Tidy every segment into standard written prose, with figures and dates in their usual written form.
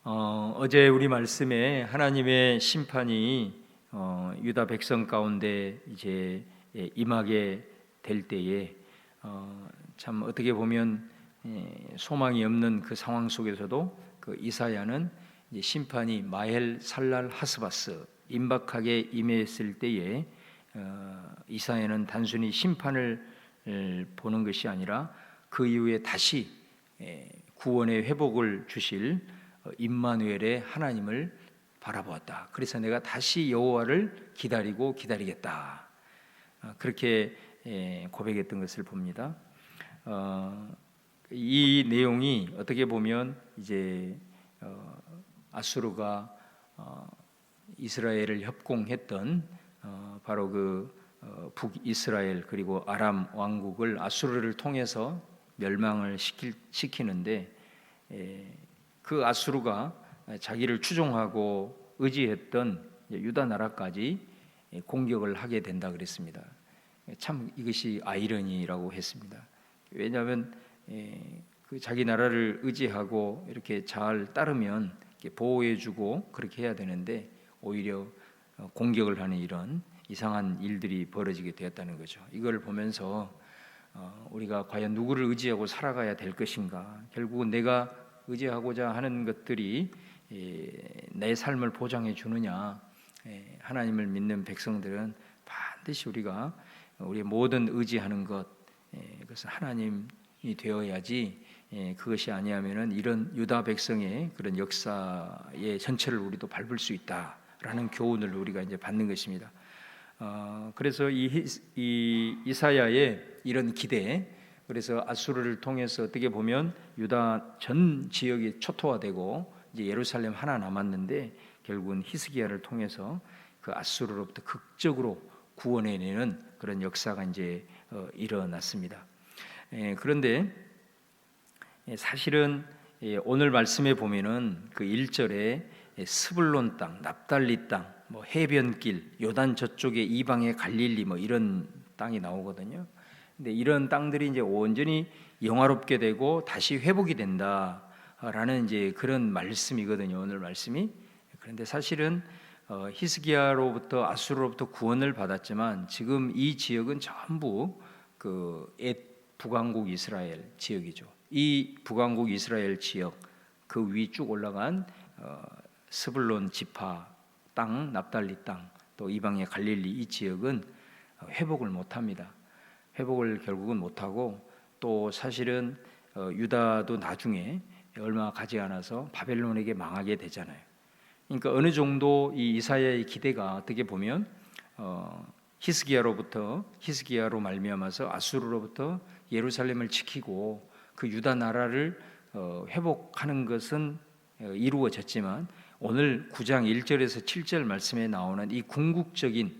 어제 우리 말씀에 하나님의 심판이 유다 백성 가운데 이제 임하게 될 때에 참 어떻게 보면 소망이 없는 그 상황 속에서도 그 이사야는 이제 심판이 마헬 살랄 하스바스 임박하게 임했을 때에 이사야는 단순히 심판을 보는 것이 아니라 그 이후에 다시 구원의 회복을 주실 임마누엘의 하나님을 바라보았다. 그래서 내가 다시 여호와를 기다리고 기다리겠다. 그렇게 고백했던 것을 봅니다. 이 내용이 어떻게 보면 이제 아수르가 이스라엘을 협공했던 바로 그 북이스라엘 그리고 아람 왕국을 아수르를 통해서 멸망을 시키는데 그 아수르가 자기를 추종하고 의지했던 유다 나라까지 공격을 하게 된다 그랬습니다. 참 이것이 아이러니라고 했습니다. 왜냐하면 그 자기 나라를 의지하고 이렇게 잘 따르면 보호해주고 그렇게 해야 되는데 오히려 공격을 하는 이런 이상한 일들이 벌어지게 되었다는 거죠. 이걸 보면서 우리가 과연 누구를 의지하고 살아가야 될 것인가? 결국은 내가 의지하고자 하는 것들이 내 삶을 보장해 주느냐? 하나님을 믿는 백성들은 반드시 우리가 우리의 모든 의지하는 것, 그것은 하나님이 되어야지. 그것이 아니하면은 이런 유다 백성의 그런 역사의 전체를 우리도 밟을 수 있다라는 교훈을 우리가 이제 받는 것입니다. 그래서 이 이사야의 이런 기대, 그래서 아수르를 통해서 어떻게 보면 유다 전 지역이 초토화되고 이제 예루살렘 하나 남았는데 결국은 히스기야를 통해서 그 아수르로부터 극적으로 구원해내는 그런 역사가 이제 일어났습니다. 그런데 사실은 오늘 말씀에 보면은 그 1절에 스불론 땅, 납달리 땅, 뭐 해변길, 요단 저쪽에 이방의 갈릴리 뭐 이런 땅이 나오거든요. 근데 이런 땅들이 이제 온전히 영화롭게 되고 다시 회복이 된다라는 이제 그런 말씀이거든요. 오늘 말씀이. 그런데 사실은 히스기야로부터 아수르로부터 구원을 받았지만 지금 이 지역은 전부 그 옛 북왕국 이스라엘 지역이죠. 이 북왕국 이스라엘 지역 그 위 쭉 올라간 스불론 지파 땅, 납달리 땅, 또 이방의 갈릴리 이 지역은 회복을 못합니다. 회복을 결국은 못하고 또 사실은 유다도 나중에 얼마 가지 않아서 바벨론에게 망하게 되잖아요. 그러니까 어느 정도 이 이사야의 기대가 어떻게 보면 히스기야로 말미암아서 아수르로부터 예루살렘을 지키고 그 유다 나라를 회복하는 것은 이루어졌지만 오늘 9장 1절에서 7절 말씀에 나오는 이 궁극적인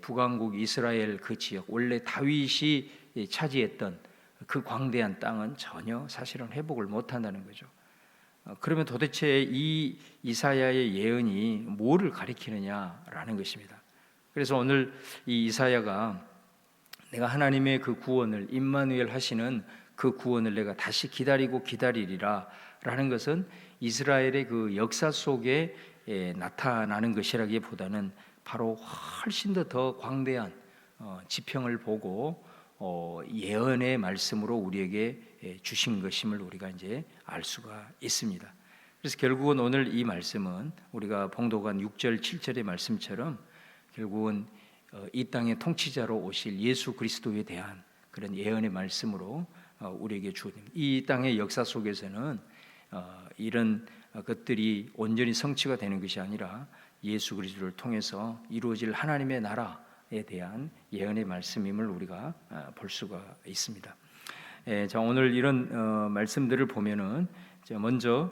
북왕국 이스라엘 그 지역, 원래 다윗이 차지했던 그 광대한 땅은 전혀 사실은 회복을 못한다는 거죠. 그러면 도대체 이 이사야의 예언이 뭐를 가리키느냐라는 것입니다. 그래서 오늘 이 이사야가 내가 하나님의 그 구원을 임마누엘 하시는 그 구원을 내가 다시 기다리고 기다리리라 라는 것은 이스라엘의 그 역사 속에 나타나는 것이라기보다는 바로 훨씬 더 광대한 지평을 보고 예언의 말씀으로 우리에게 주신 것임을 우리가 이제 알 수가 있습니다. 그래서 결국은 오늘 이 말씀은 우리가 봉독한 6절 7절의 말씀처럼 결국은 이 땅의 통치자로 오실 예수 그리스도에 대한 그런 예언의 말씀으로 우리에게 주어집니다. 이 땅의 역사 속에서는 이런 것들이 온전히 성취가 되는 것이 아니라 예수 그리스도를 통해서 이루어질 하나님의 나라에 대한 예언의 말씀임을 우리가 볼 수가 있습니다. 자, 오늘 이런 말씀들을 보면은 먼저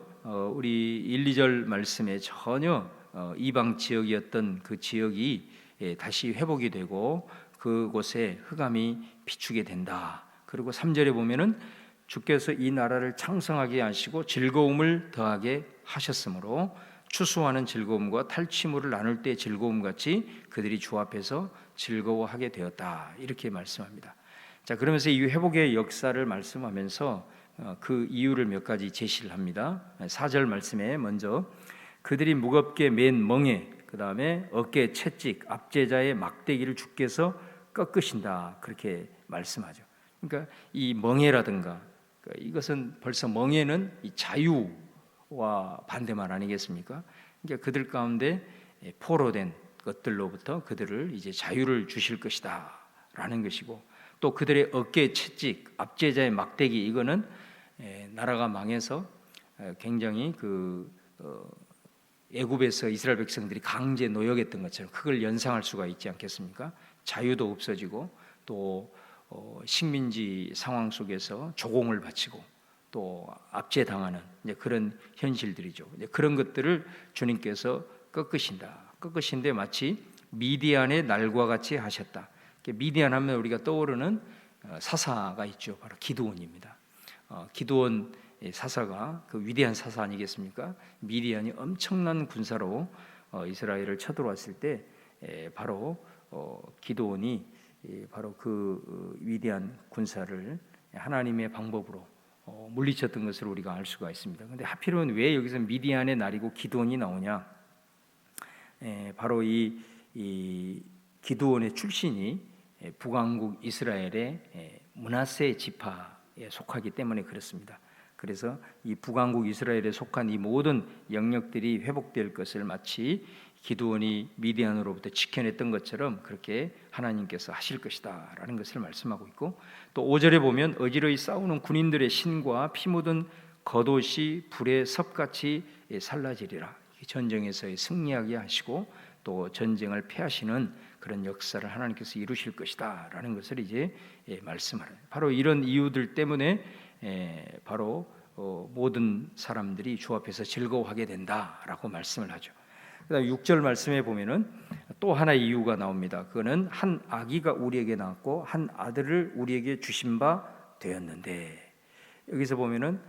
우리 1, 2절 말씀에 전혀 이방 지역이었던 그 지역이 다시 회복이 되고 그곳에 흑암이 비추게 된다. 그리고 3절에 보면은 주께서 이 나라를 창성하게 하시고 즐거움을 더하게 하셨으므로 추수하는 즐거움과 탈취물을 나눌 때 즐거움 같이 그들이 주 앞에서 즐거워하게 되었다. 이렇게 말씀합니다. 자, 그러면서 이 회복의 역사를 말씀하면서 그 이유를 몇 가지 제시를 합니다. 4절 말씀에 먼저 그들이 무겁게 맨 멍에, 그 다음에 어깨 채찍, 압제자의 막대기를 주께서 꺾으신다, 그렇게 말씀하죠. 그러니까 이 멍에라든가, 이것은 벌써 멍에는 이 자유와 반대말 아니겠습니까? 그러니까 그들 가운데 포로된 것들로부터 그들을 이제 자유를 주실 것이다 라는 것이고, 또 그들의 어깨 채찍, 압제자의 막대기, 이거는 나라가 망해서 굉장히 애굽에서 이스라엘 백성들이 강제 노역했던 것처럼 그걸 연상할 수가 있지 않겠습니까? 자유도 없어지고 또 식민지 상황 속에서 조공을 바치고 또 압제당하는 그런 현실들이죠. 그런 것들을 주님께서 꺾으신데 마치 미디안의 날과 같이 하셨다. 미디안 하면 우리가 떠오르는 사사가 있죠. 바로 기드온입니다. 기드온 사사가 그 위대한 사사 아니겠습니까? 미디안이 엄청난 군사로 이스라엘을 쳐들어왔을 때 바로 기드온이 바로 그 위대한 군사를 하나님의 방법으로 물리쳤던 것을 우리가 알 수가 있습니다. 그런데 하필이면 왜 여기서 미디안의 날이고 기드온이 나오냐? 바로 이 기드온의 출신이 북왕국 이스라엘의 므낫세 지파에 속하기 때문에 그렇습니다. 그래서 이 북왕국 이스라엘에 속한 이 모든 영역들이 회복될 것을 마치 기드온이 미디안으로부터 지켜냈던 것처럼 그렇게 하나님께서 하실 것이다 라는 것을 말씀하고 있고, 또 5절에 보면 어지러이 싸우는 군인들의 신과 피 묻은 겉옷이 불에 섭같이 살라지리라. 전쟁에서 승리하게 하시고 또 전쟁을 패하시는 그런 역사를 하나님께서 이루실 것이다 라는 것을 이제 말씀하는, 바로 이런 이유들 때문에 바로 모든 사람들이 주 앞에서 즐거워하게 된다라고 말씀을 하죠. 그다음 6절 말씀에 보면은 또 하나의 이유가 나옵니다. 그거는 한 아기가 우리에게 나왔고 한 아들을 우리에게 주신 바 되었는데, 여기서 보면은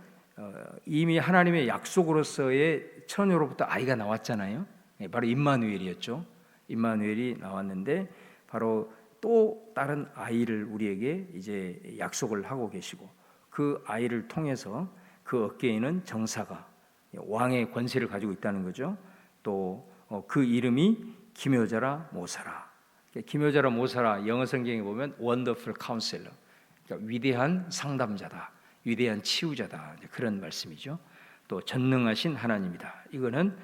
이미 하나님의 약속으로서의 처녀로부터 아이가 나왔잖아요. 바로 임마누엘이었죠. 임마누엘이 나왔는데 바로 또 다른 아이를 우리에게 이제 약속을 하고 계시고, 그 아이를 통해서 그 어깨에는 정사가, 왕의 권세를 가지고 있다는 거죠. 또 그 이름이 기묘자라 모사라. 기묘자라 모사라, 영어 성경에 보면 Wonderful Counselor, 그러니까 위대한 상담자다, 위대한 치유자다, 그런 말씀이죠. 또 전능하신 하나님이다. 이거는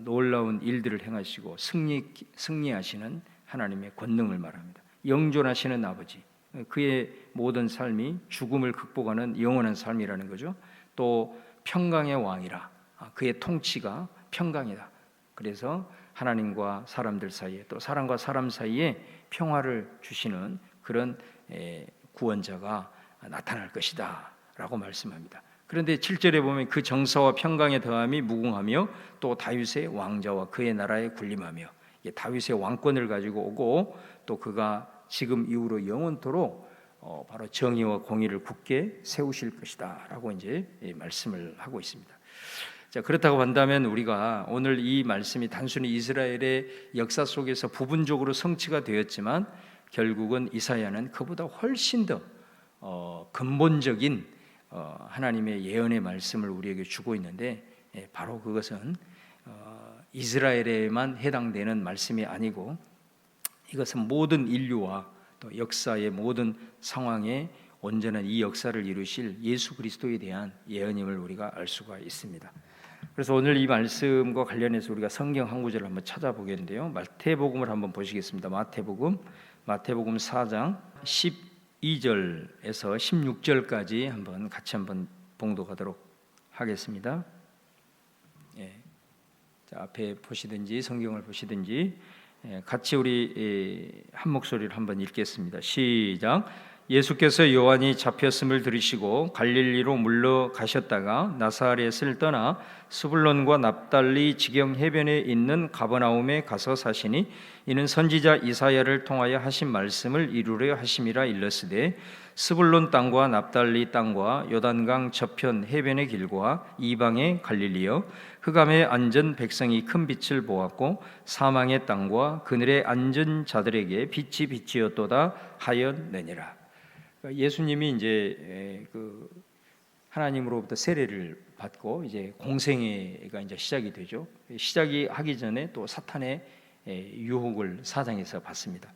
놀라운 일들을 행하시고 승리하시는 하나님의 권능을 말합니다. 영존하시는 아버지, 그의 모든 삶이 죽음을 극복하는 영원한 삶이라는 거죠. 또 평강의 왕이라, 그의 통치가 평강이다. 그래서 하나님과 사람들 사이에, 또 사람과 사람 사이에 평화를 주시는 그런 구원자가 나타날 것이다 라고 말씀합니다. 그런데 7절에 보면 그 정사와 평강의 더함이 무궁하며 또 다윗의 왕자와 그의 나라에 군림하며, 다윗의 왕권을 가지고 오고 또 그가 지금 이후로 영원토록 바로 정의와 공의를 굳게 세우실 것이다 라고 이제 말씀을 하고 있습니다. 자, 그렇다고 한다면 우리가 오늘 이 말씀이 단순히 이스라엘의 역사 속에서 부분적으로 성취가 되었지만 결국은 이사야는 그보다 훨씬 더 근본적인 하나님의 예언의 말씀을 우리에게 주고 있는데, 바로 그것은 이스라엘에만 해당되는 말씀이 아니고 이것은 모든 인류와 또 역사의 모든 상황에 온전한 이 역사를 이루실 예수 그리스도에 대한 예언임을 우리가 알 수가 있습니다. 그래서 오늘 이 말씀과 관련해서 우리가 성경 한 구절을 한번 찾아보겠는데요. 마태복음을 한번 보시겠습니다. 마태복음 4장 12절에서 16절까지 한번 같이 한번 봉독하도록 하겠습니다. 자, 앞에 보시든지 성경을 보시든지 같이 우리 한 목소리를 한번 읽겠습니다. 시작. 예수께서 요한이 잡혔음을 들으시고 갈릴리로 물러가셨다가 나사렛을 떠나 스불론과 납달리 지경 해변에 있는 가버나움에 가서 사시니 이는 선지자 이사야를 통하여 하신 말씀을 이루려 하심이라. 일러스되 스불론 땅과 납달리 땅과 요단강 저편 해변의 길과 이방의 갈릴리여, 흑암에 앉은 백성이 큰 빛을 보았고 사망의 땅과 그늘에 앉은 자들에게 빛이 비치었도다 하였느니라. 예수님이 이제 하나님으로부터 세례를 받고 이제 공생애가 이제 시작이 되죠. 시작이 하기 전에 또 사탄의 유혹을 사장에서 받습니다.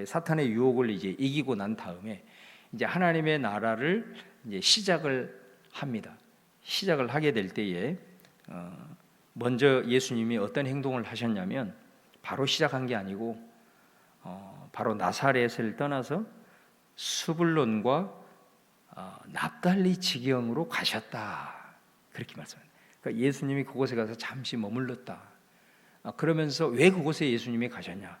사탄의 유혹을 이제 이기고 난 다음에 이제 하나님의 나라를 이제 시작을 합니다. 시작을 하게 될 때에 먼저 예수님이 어떤 행동을 하셨냐면 바로 시작한 게 아니고 바로 나사렛을 떠나서 스불론과 납달리 지경으로 가셨다, 그렇게 말씀합니다. 그러니까 예수님이 그곳에 가서 잠시 머물렀다. 그러면서 왜 그곳에 예수님이 가셨냐?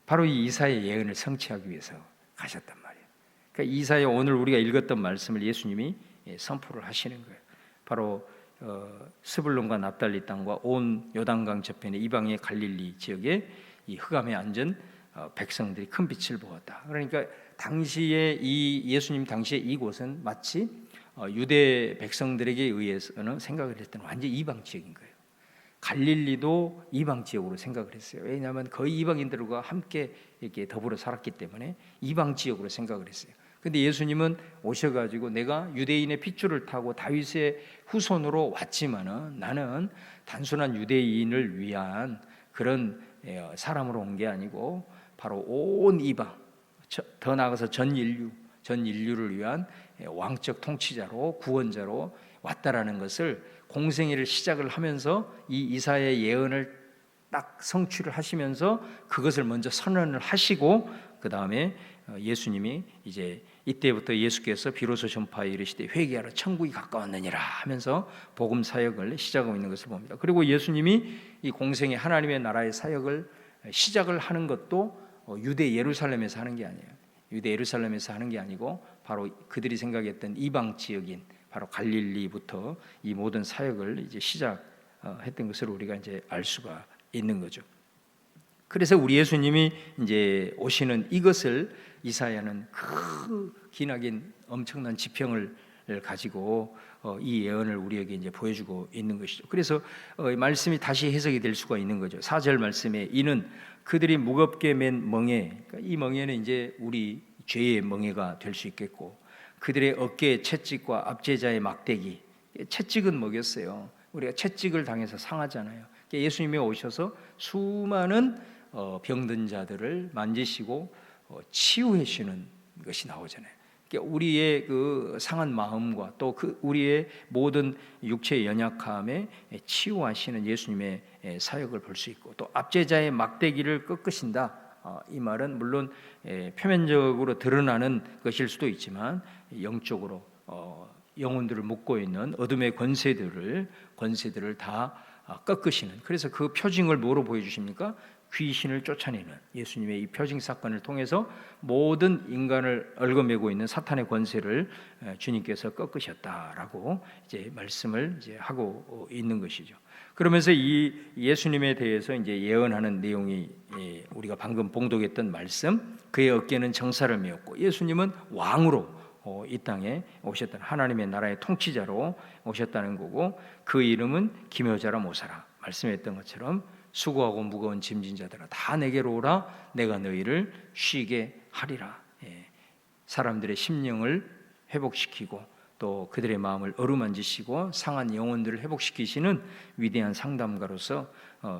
바로 이 이사야의 예언을 성취하기 위해서 가셨단 말이에요. 그러니까 이사야 오늘 우리가 읽었던 말씀을 예수님이 선포를 하시는 거예요. 바로 스불론과 납달리 땅과 온 요단강 저편의 이방의 갈릴리 지역에 이 흑암에 앉은 백성들이 큰 빛을 보았다. 그러니까 당시에 이 예수님 당시에 이곳은 마치 유대 백성들에게 의해서는 생각을 했던 완전 이방 지역인 거예요. 갈릴리도 이방 지역으로 생각을 했어요. 왜냐하면 거의 이방인들과 함께 이렇게 더불어 살았기 때문에 이방 지역으로 생각을 했어요. 근데 예수님은 오셔가지고 내가 유대인의 핏줄을 타고 다윗의 후손으로 왔지만은 나는 단순한 유대인을 위한 그런 사람으로 온 게 아니고 바로 온 이방, 더 나아가서 전 인류를 위한 왕적 통치자로 구원자로 왔다라는 것을 공생애를 시작을 하면서 이 이사야의 예언을 딱 성취를 하시면서 그것을 먼저 선언을 하시고 그 다음에 예수님이 이제 이때부터 예수께서 비로소 전파에 이르시되 회개하라 천국이 가까웠느니라 하면서 복음 사역을 시작하고 있는 것을 봅니다. 그리고 예수님이 이 공생애 하나님의 나라의 사역을 시작을 하는 것도 유대 예루살렘에서 하는 게 아니에요. 유대 예루살렘에서 하는 게 아니고 바로 그들이 생각했던 이방 지역인 바로 갈릴리부터 이 모든 사역을 이제 시작했던 것을 우리가 이제 알 수가 있는 거죠. 그래서 우리 예수님이 이제 오시는 이것을 이사야는 기나긴 엄청난 지평을 가지고 이 예언을 우리에게 이제 보여주고 있는 것이죠. 그래서 말씀이 다시 해석이 될 수가 있는 거죠. 4절 말씀에 이는 그들이 무겁게 맨 멍에, 그러니까 이 멍에는 이제 우리 죄의 멍에가 될 수 있겠고 그들의 어깨에 채찍과 압제자의 막대기, 채찍은 뭐겠어요? 우리가 채찍을 당해서 상하잖아요. 예수님이 오셔서 수많은 병든 자들을 만지시고 치유해 주시는 것이 나오잖아요. 우리의 그 상한 마음과 또 그 우리의 모든 육체의 연약함에 치유하시는 예수님의 사역을 볼 수 있고 또 압제자의 막대기를 꺾으신다. 이 말은 물론 표면적으로 드러나는 것일 수도 있지만 영적으로 영혼들을 묶고 있는 어둠의 권세들을 다 꺾으시는, 그래서 그 표징을 뭐로 보여주십니까? 귀신을 쫓아내는 예수님의 이 표징 사건을 통해서 모든 인간을 얽어매고 있는 사탄의 권세를 주님께서 꺾으셨다라고 이제 말씀을 이제 하고 있는 것이죠. 그러면서 이 예수님에 대해서 이제 예언하는 내용이 우리가 방금 봉독했던 말씀, 그의 어깨는 정사를 메었고 예수님은 왕으로 이 땅에 오셨던 하나님의 나라의 통치자로 오셨다는 거고 그 이름은 기묘자라 모사라, 말씀했던 것처럼 수고하고 무거운 짐진 자들아 다 내게로 오라 내가 너희를 쉬게 하리라. 사람들의 심령을 회복시키고 또 그들의 마음을 어루만지시고 상한 영혼들을 회복시키시는 위대한 상담가로서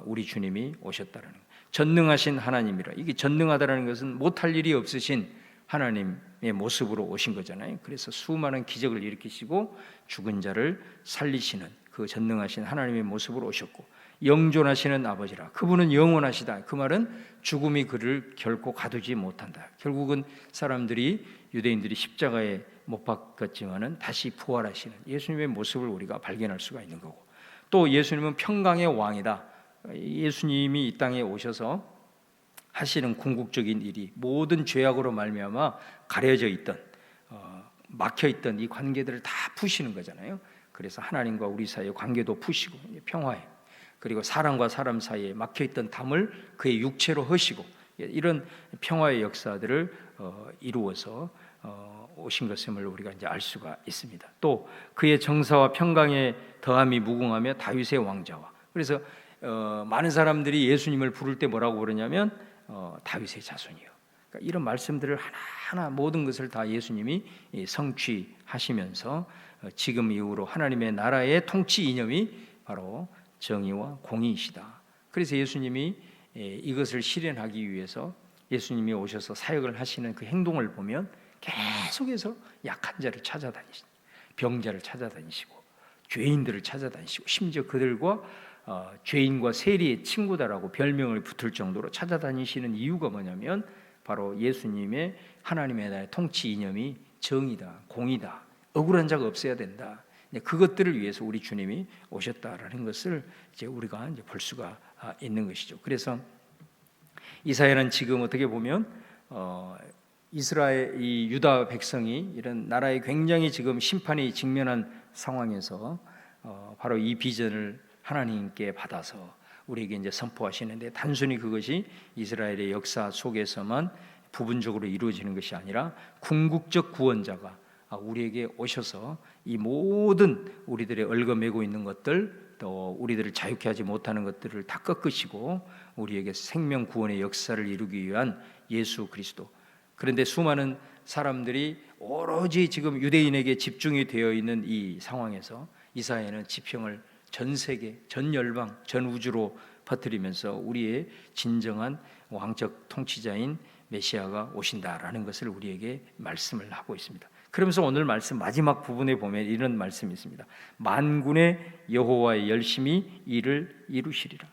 우리 주님이 오셨다라는 거예요. 전능하신 하나님이라. 이게 전능하다라는 것은 못할 일이 없으신 하나님의 모습으로 오신 거잖아요. 그래서 수많은 기적을 일으키시고 죽은 자를 살리시는 그 전능하신 하나님의 모습으로 오셨고 영존하시는 아버지라. 그분은 영원하시다. 그 말은 죽음이 그를 결코 가두지 못한다. 결국은 사람들이 유대인들이 십자가에 못 박혔지만은 다시 부활하시는 예수님의 모습을 우리가 발견할 수가 있는 거고 또 예수님은 평강의 왕이다. 예수님이 이 땅에 오셔서 하시는 궁극적인 일이 모든 죄악으로 말미암아 가려져 있던 막혀 있던 이 관계들을 다 푸시는 거잖아요. 그래서 하나님과 우리 사이의 관계도 푸시고 평화에 그리고 사람과 사람 사이에 막혀있던 담을 그의 육체로 허시고 이런 평화의 역사들을 이루어서 오신 것임을 우리가 이제 알 수가 있습니다. 또 그의 정사와 평강에 더함이 무궁하며 다윗의 왕자와. 그래서 많은 사람들이 예수님을 부를 때 뭐라고 부르냐면 다윗의 자손이요. 그러니까 이런 말씀들을 하나하나 모든 것을 다 예수님이 성취하시면서 지금 이후로 하나님의 나라의 통치 이념이 바로 정의와 공의이시다. 그래서 예수님이 이것을 실현하기 위해서 예수님이 오셔서 사역을 하시는 그 행동을 보면 계속해서 약한 자를 찾아다니시고 병자를 찾아다니시고 죄인들을 찾아다니시고 심지어 그들과 죄인과 세리의 친구다라고 별명을 붙을 정도로 찾아다니시는 이유가 뭐냐면 바로 예수님의 하나님의 나라의 통치 이념이 정의다, 공의다, 억울한 자가 없어야 된다. 그것들을 위해서 우리 주님이 오셨다라는 것을 이제 우리가 이제 볼 수가 있는 것이죠. 그래서 이사야는 지금 어떻게 보면 이스라엘 이 유다 백성이 이런 나라에 굉장히 지금 심판이 직면한 상황에서 바로 이 비전을 하나님께 받아서 우리에게 이제 선포하시는데 단순히 그것이 이스라엘의 역사 속에서만 부분적으로 이루어지는 것이 아니라 궁극적 구원자가 우리에게 오셔서 이 모든 우리들의 얽어매고 있는 것들 또 우리들을 자유케 하지 못하는 것들을 다 꺾으시고 우리에게 생명 구원의 역사를 이루기 위한 예수 그리스도. 그런데 수많은 사람들이 오로지 지금 유대인에게 집중이 되어 있는 이 상황에서 이사야는 지평을 전 세계, 전 열방, 전 우주로 퍼뜨리면서 우리의 진정한 왕적 통치자인 메시아가 오신다라는 것을 우리에게 말씀을 하고 있습니다. 그러면서 오늘 말씀 마지막 부분에 보면 이런 말씀이 있습니다. 만군의 여호와의 열심히 이를 이루시리라.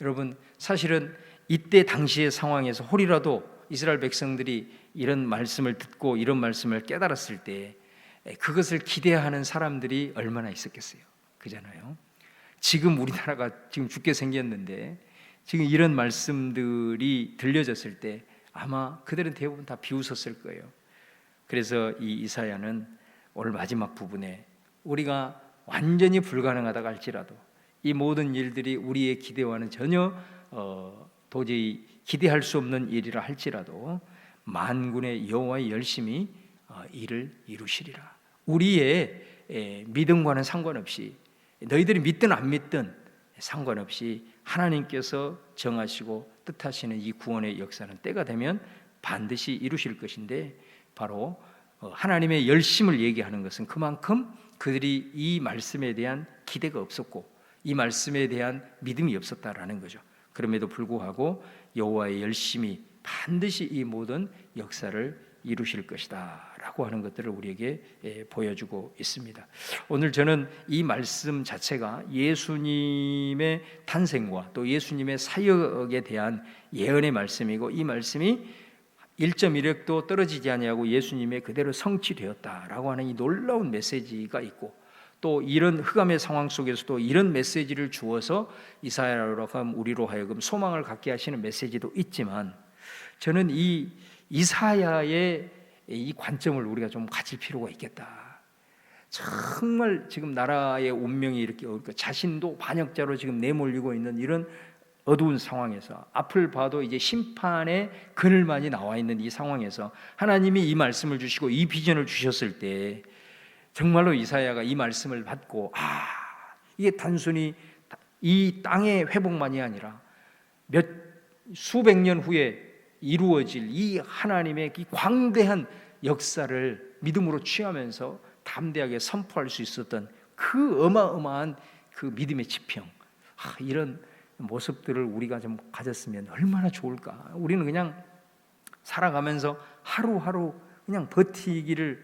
여러분 사실은 이때 당시의 상황에서 혹이라도 이스라엘 백성들이 이런 말씀을 듣고 이런 말씀을 깨달았을 때 그것을 기대하는 사람들이 얼마나 있었겠어요. 그잖아요. 지금 우리나라가 지금 죽게 생겼는데 지금 이런 말씀들이 들려졌을 때 아마 그들은 대부분 다 비웃었을 거예요. 그래서 이 이사야는 오늘 마지막 부분에 우리가 완전히 불가능하다고 할지라도 이 모든 일들이 우리의 기대와는 전혀 도저히 기대할 수 없는 일이라 할지라도 만군의 여호와의 열심히 일을 이루시리라. 우리의 믿음과는 상관없이 너희들이 믿든 안 믿든 상관없이 하나님께서 정하시고 뜻하시는 이 구원의 역사는 때가 되면 반드시 이루실 것인데 바로 하나님의 열심을 얘기하는 것은 그만큼 그들이 이 말씀에 대한 기대가 없었고 이 말씀에 대한 믿음이 없었다라는 거죠. 그럼에도 불구하고 여호와의 열심이 반드시 이 모든 역사를 이루실 것이다 라고 하는 것들을 우리에게 보여주고 있습니다. 오늘 저는 이 말씀 자체가 예수님의 탄생과 또 예수님의 사역에 대한 예언의 말씀이고 이 말씀이 1.1획도 떨어지지 아니하고 예수님의 그대로 성취되었다라고 하는 이 놀라운 메시지가 있고 또 이런 흑암의 상황 속에서도 이런 메시지를 주어서 이사야로 하여금 우리로 하여금 소망을 갖게 하시는 메시지도 있지만 저는 이 이사야의 이 관점을 우리가 좀 가질 필요가 있겠다. 정말 지금 나라의 운명이 이렇게 자신도 반역자로 지금 내몰리고 있는 이런 어두운 상황에서 앞을 봐도 이제 심판의 그늘만이 나와 있는 이 상황에서 하나님이 이 말씀을 주시고 이 비전을 주셨을 때 정말로 이사야가 이 말씀을 받고 이게 단순히 이 땅의 회복만이 아니라 수백 년 후에 이루어질 이 하나님의 이 광대한 역사를 믿음으로 취하면서 담대하게 선포할 수 있었던 그 어마어마한 그 믿음의 지평, 이런 모습들을 우리가 좀 가졌으면 얼마나 좋을까. 우리는 그냥 살아가면서 하루하루 그냥 버티기를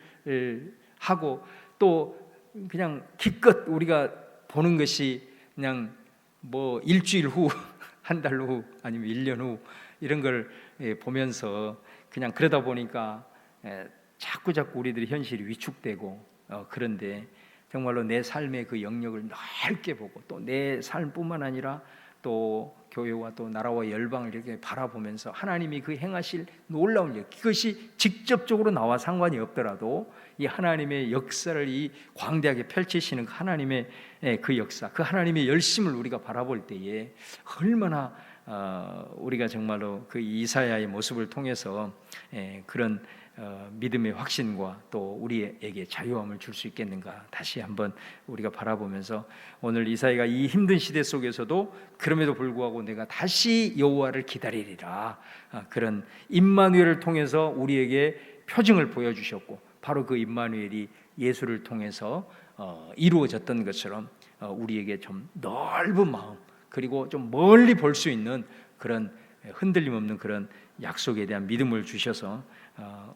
하고 또 그냥 기껏 우리가 보는 것이 그냥 뭐 일주일 후, 한 달 후, 아니면 1년 후 이런 걸 보면서 그냥 그러다 보니까 자꾸 우리들의 현실이 위축되고 그런데 정말로 내 삶의 그 영역을 넓게 보고 또 내 삶뿐만 아니라 또 교회와 또 나라와 열방을 이렇게 바라보면서 하나님이 그 행하실 놀라운 일, 그것이 직접적으로 나와 상관이 없더라도 이 하나님의 역사를 이 광대하게 펼치시는 하나님의 그 역사, 그 하나님의 열심을 우리가 바라볼 때에 얼마나 우리가 정말로 그 이사야의 모습을 통해서 그런 믿음의 확신과 또 우리에게 자유함을 줄 수 있겠는가 다시 한번 우리가 바라보면서 오늘 이사야가 이 힘든 시대 속에서도 그럼에도 불구하고 내가 다시 여호와를 기다리리라, 그런 임마누엘을 통해서 우리에게 표징을 보여주셨고 바로 그 임마누엘이 예수를 통해서 이루어졌던 것처럼 우리에게 좀 넓은 마음, 그리고 좀 멀리 볼 수 있는 그런 흔들림 없는 그런 약속에 대한 믿음을 주셔서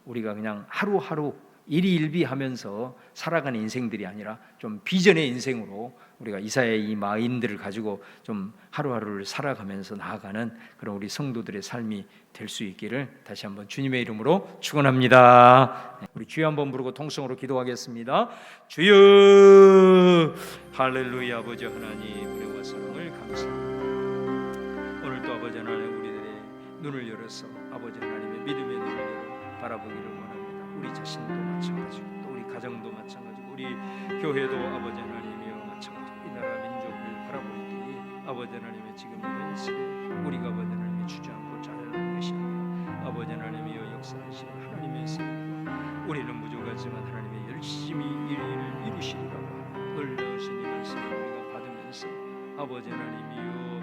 우리가 그냥 하루하루 일희일비하면서 살아가는 인생들이 아니라 좀 비전의 인생으로 우리가 이사야의 이 마인드를 가지고 좀 하루하루를 살아가면서 나아가는 그런 우리 성도들의 삶이 될 수 있기를 다시 한번 주님의 이름으로 축원합니다. 우리 주여 한번 부르고 통성으로 기도하겠습니다. 주여, 할렐루야. 아버지 하나님, 은혜와 사랑을 감사합니다. 오늘도 아버지 하나님, 우리들의 눈을 열어서 아버지 하나님의 믿음의 눈을 열어 바라보기를 원합니다. 우리 자신도 마찬가지고 또 우리 가정도 마찬가지고 우리 교회도 아버지 하나님이여 마찬가지고 이 나라 민족을 바라볼 때에 아버지 하나님의 지금 이 시대 우리가 아버지 하나님의 주저앉고 자라는 것이 아니라 아버지 하나님이여 역사하시는 하나님의 생각, 우리는 부족하지만 하나님의 열심히 일을 이루시리라고 하는 놀라우신 이 말씀을 우리가 받으면서 아버지 하나님이여